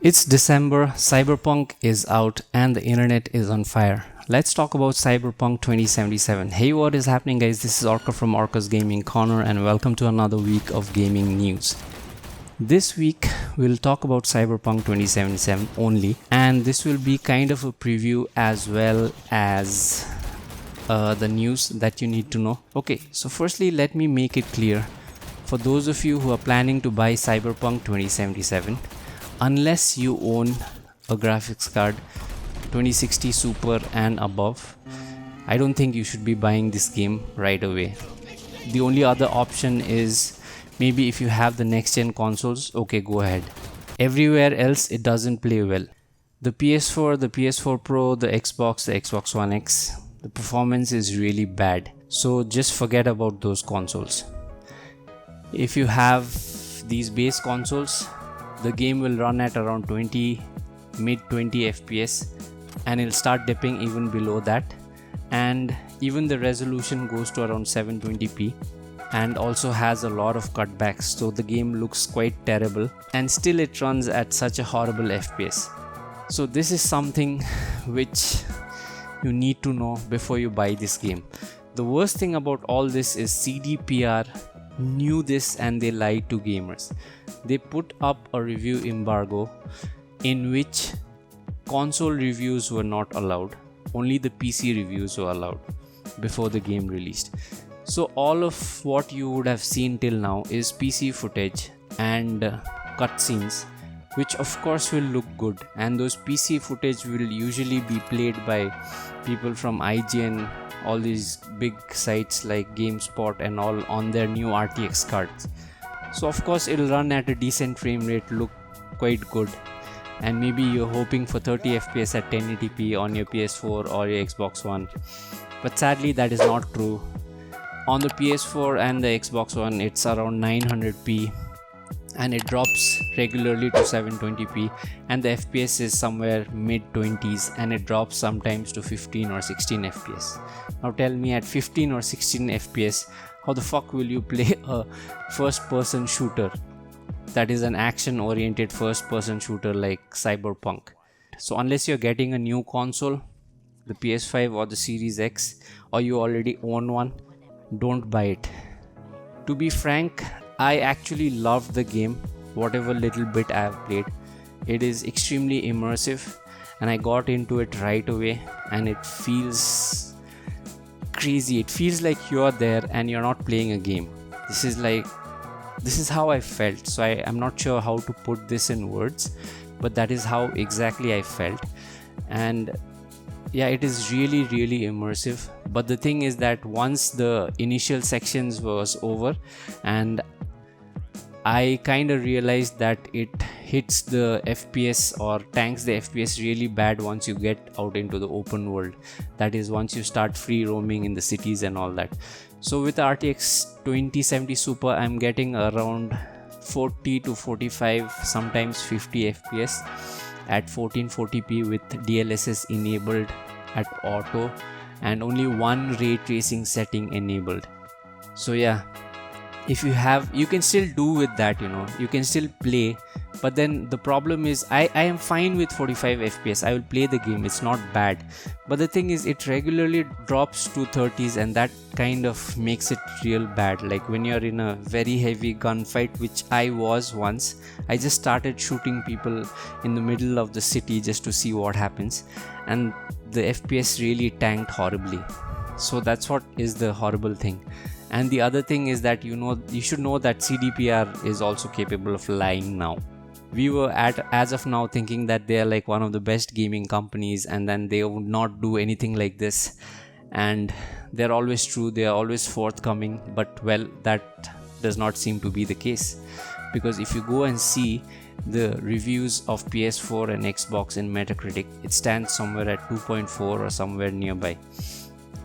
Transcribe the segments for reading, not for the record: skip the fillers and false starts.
It's December, Cyberpunk is out, and the internet is on fire. Let's talk about Cyberpunk 2077. Hey, what is happening, guys? This is Orca from Orca's Gaming Corner, and welcome to another week of gaming news. This week, we'll talk about Cyberpunk 2077 only, and this will be kind of a preview as well as the news that you need to know. Okay, so firstly, let me make it clear for those of you who are planning to buy Cyberpunk 2077. Unless you own a graphics card 2060 Super and above, I don't think you should be buying this game right away. The only other option is maybe if you have the next gen consoles, okay, go ahead. Everywhere else it doesn't play well. The PS4, the PS4 Pro, the Xbox One X, the performance is really bad. So just forget about those consoles. If you have these base consoles, the game will run at around mid 20 FPS, and it'll start dipping even below that, and even the resolution goes to around 720p and also has a lot of cutbacks, so the game looks quite terrible, and still it runs at such a horrible FPS. So this is something which you need to know before you buy this game. The worst thing about all this is CDPR knew this and they lied to gamers. They put up a review embargo in which console reviews were not allowed. Only the PC reviews were allowed before the game released. So all of what you would have seen till now is PC footage and cutscenes, which of course will look good, and those PC footage will usually be played by people from IGN, all these big sites like GameSpot and all, on their new RTX cards. So of course it'll run at a decent frame rate, look quite good, and maybe you're hoping for 30 FPS at 1080p on your PS4 or your Xbox One, but sadly that is not true. On the PS4 and the Xbox One it's around 900p, and it drops regularly to 720p, and the FPS is somewhere mid 20s, and it drops sometimes to 15 or 16 FPS. Now tell me, at 15 or 16 FPS, how the fuck will you play a first person shooter that is an action oriented first person shooter like Cyberpunk? So unless you're getting a new console, the PS5 or the Series X, or you already own one, don't buy it. To be frank, I actually loved the game, whatever little bit I have played. It is extremely immersive, and I got into it right away, and it feels crazy. It feels like you're there and you're not playing a game. This is how I felt. So I'm not sure how to put this in words, but that is how exactly I felt. And yeah, it is really immersive. But the thing is that once the initial sections was over, and I kind of realized that it hits the FPS or tanks the FPS really bad once you get out into the open world. That is, once you start free roaming in the cities and all that. So with the RTX 2070 Super, I'm getting around 40 to 45, sometimes 50 FPS at 1440p with DLSS enabled at auto, and only one ray tracing setting enabled. So yeah, if you can still do with that, you can still play, but then the problem is I am fine with 45 FPS. I will play the game, it's not bad, but the thing is it regularly drops to 30s, and that kind of makes it real bad. Like when you're in a very heavy gunfight, which I was once, I just started shooting people in the middle of the city just to see what happens, and the FPS really tanked horribly. So that's what is the horrible thing. And the other thing is that you should know that CDPR is also capable of lying now. We were as of now thinking that they are like one of the best gaming companies, and then they would not do anything like this, and they're always true, they are always forthcoming, but well, that does not seem to be the case, because if you go and see the reviews of PS4 and Xbox in Metacritic, it stands somewhere at 2.4 or somewhere nearby.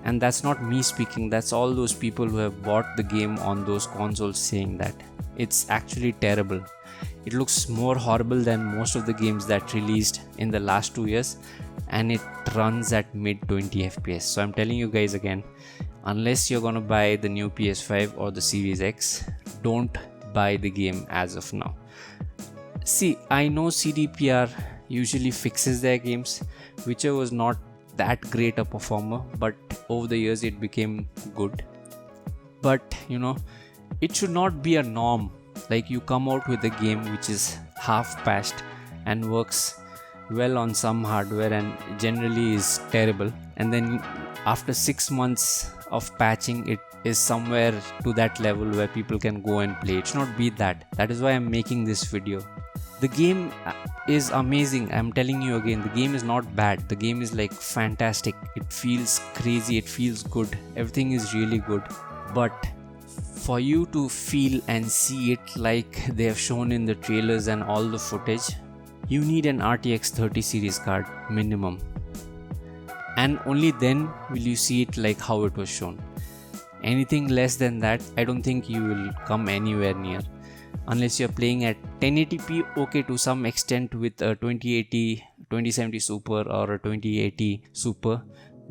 And that's not me speaking, that's all those people who have bought the game on those consoles saying that. It's actually terrible. It looks more horrible than most of the games that released in the last 2 years, and it runs at mid 20 FPS. So I'm telling you guys again, unless you're gonna buy the new PS5 or the Series X, don't buy the game as of now. See, I know CDPR usually fixes their games. Witcher was not that great a performer, but over the years it became good. But it should not be a norm. Like, you come out with a game which is half patched and works well on some hardware and generally is terrible, and then after 6 months of patching it is somewhere to that level where people can go and play. It should not be that. That is why I'm making this video. The game is amazing. I'm telling you again, the game is not bad. The game is like fantastic. It feels crazy, it feels good, everything is really good. But for you to feel and see it like they have shown in the trailers and all the footage, you need an RTX 30 series card minimum, and only then will you see it like how it was shown. Anything less than that, I don't think you will come anywhere near, unless you're playing at 1080p. Okay, to some extent with a 2070 Super or a 2080 Super,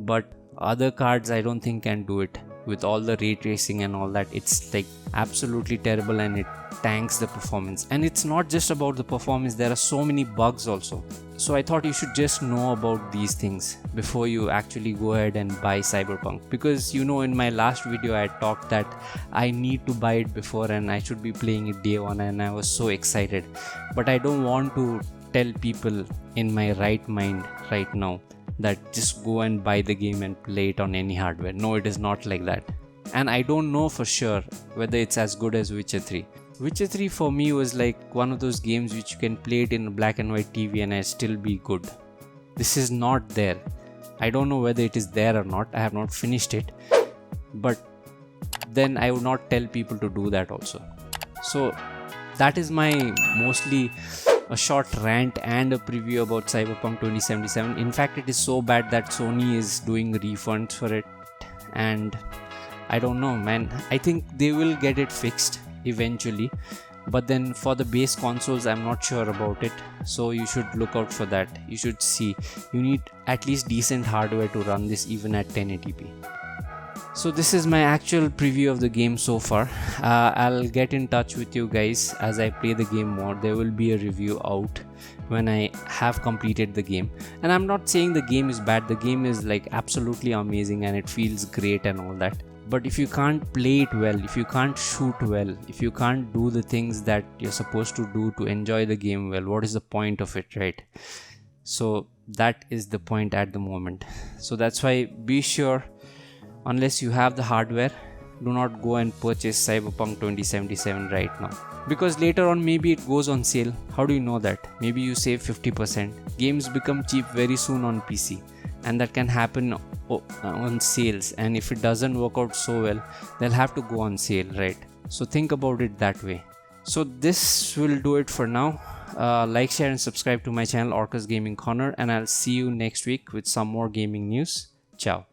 but other cards I don't think can do it. With all the ray tracing and all that, it's like absolutely terrible, and it tanks the performance. And it's not just about the performance, there are so many bugs also. So I thought you should just know about these things before you actually go ahead and buy Cyberpunk, because in my last video I talked that I need to buy it before and I should be playing it day one, and I was so excited. But I don't want to tell people in my right mind right now that just go and buy the game and play it on any hardware. No, it is not like that. And I don't know for sure whether it's as good as Witcher 3. Witcher 3 for me was like one of those games which you can play it in a black and white TV and it still be good. This is not there. I don't know whether it is there or not. I have not finished it, but then I would not tell people to do that also. So that is my mostly a short rant and a preview about Cyberpunk 2077. In fact, it is so bad that Sony is doing refunds for it, and I don't know, man. I think they will get it fixed eventually, but then for the base consoles I'm not sure about it. So you should look out for that. You should see, you need at least decent hardware to run this even at 1080p. So this is my actual preview of the game so far. I'll get in touch with you guys as I play the game more. There will be a review out when I have completed the game. And I'm not saying the game is bad. The game is like absolutely amazing and it feels great and all that. But if you can't play it well, if you can't shoot well, if you can't do the things that you're supposed to do to enjoy the game well, what is the point of it, right? So that is the point at the moment. So that's why be sure, unless you have the hardware, do not go and purchase Cyberpunk 2077 right now, because later on maybe it goes on sale. How do you know that? Maybe you save 50%. Games become cheap very soon on PC, and that can happen on sales, and if it doesn't work out so well, they'll have to go on sale, right? So think about it that way. So this will do it for now. Like, share and subscribe to my channel Orcus Gaming Corner, and I'll see you next week with some more gaming news. Ciao.